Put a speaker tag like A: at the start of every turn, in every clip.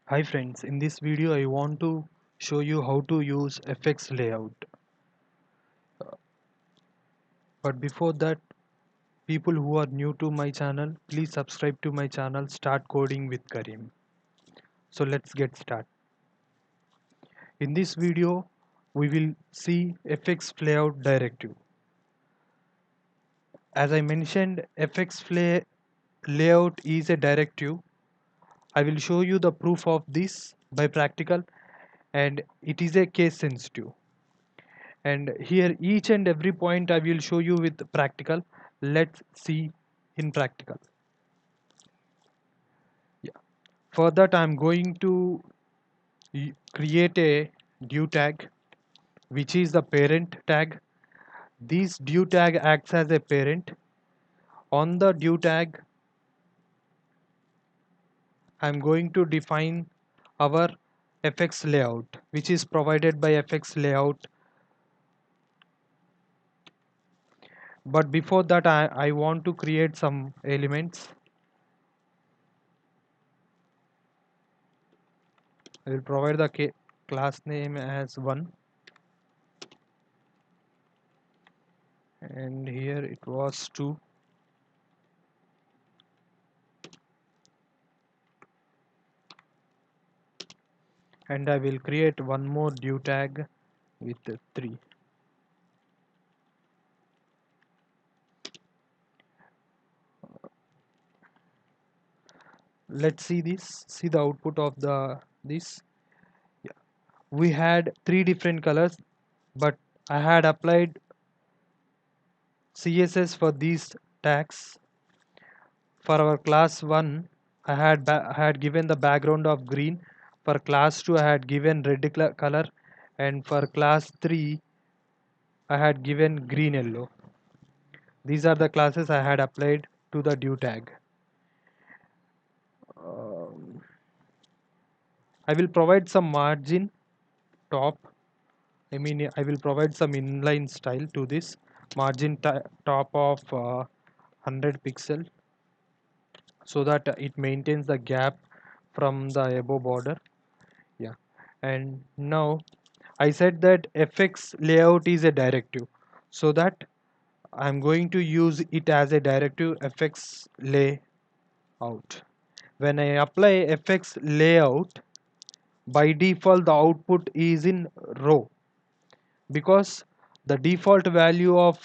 A: Hi friends, in this video I want to show you how to use FX layout. But before that, people who are new to my channel, please subscribe to my channel Start Coding with Karim. So let's get started. In this video, we will see FX layout directive. As I mentioned, layout is a directive. I will show you the proof of this by practical, and it is a case sensitive. And here each and every point I will show you with practical. Let's see in practical. Yeah, for that I'm going to create a due tag, which is the parent tag. This due tag acts as a parent. On the due tag I'm going to define our FX layout, which is provided by FX layout. But before that I want to create some elements. I will provide the class name as 1, and here it was 2, and I will create one more due tag with 3. Let's see the output of this. Yeah. We had 3 different colors, but I had applied CSS for these tags. For our class 1 I had given the background of green. For class 2 I had given red color, and for class 3 I had given green yellow. These are the classes I had applied to the due tag. Um, I will provide some margin top. I will provide some inline style to this margin top of 100 pixel, so that it maintains the gap from the above border. Yeah, and now I said that FX layout is a directive, so that I'm going to use it as a directive FX layout. When I apply FX layout, by default the output is in row, because the default value of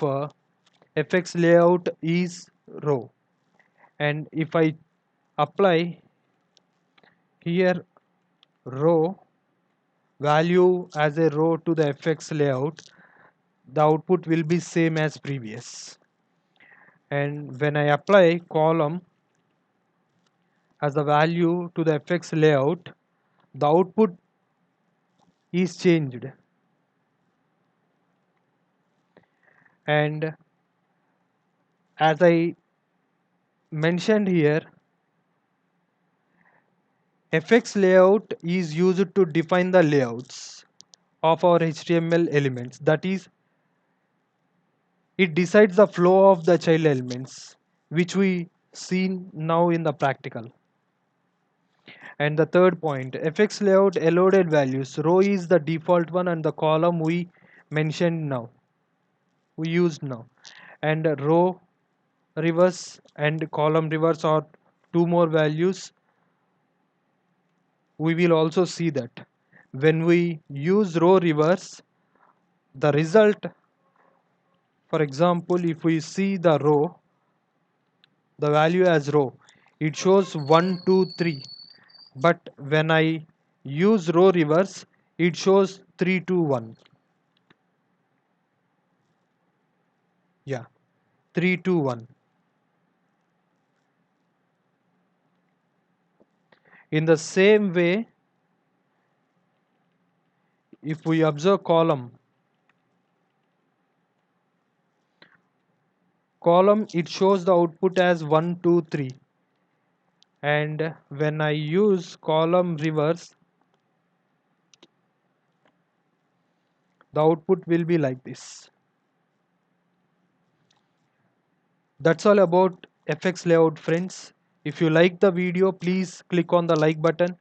A: FX layout is row. And if I apply here row value as a row to the FX layout, the output will be same as previous. And when I apply column as a value to the FX layout, the output is changed. And as I mentioned here, FX layout is used to define the layouts of our HTML elements. That is, it decides the flow of the child elements, which we see now in the practical. And the third point, FX layout allowed values. Row is the default one, and the column we used now. And row reverse and column reverse are 2 more values. We will also see that when we use row reverse, the result, for example, if we see the value as row, it shows 1 2 3, but when I use row reverse, it shows 3 2 1. Yeah, 3 2 1. In the same way, if we observe column, it shows the output as 1 2 3, and when I use column reverse, the output will be like this. That's all about FX layout, friends. If you like the video, please click on the like button,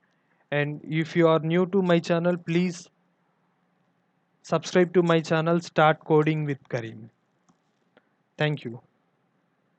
A: And if you are new to my channel, please subscribe to my channel Start Coding with Karim. Thank you.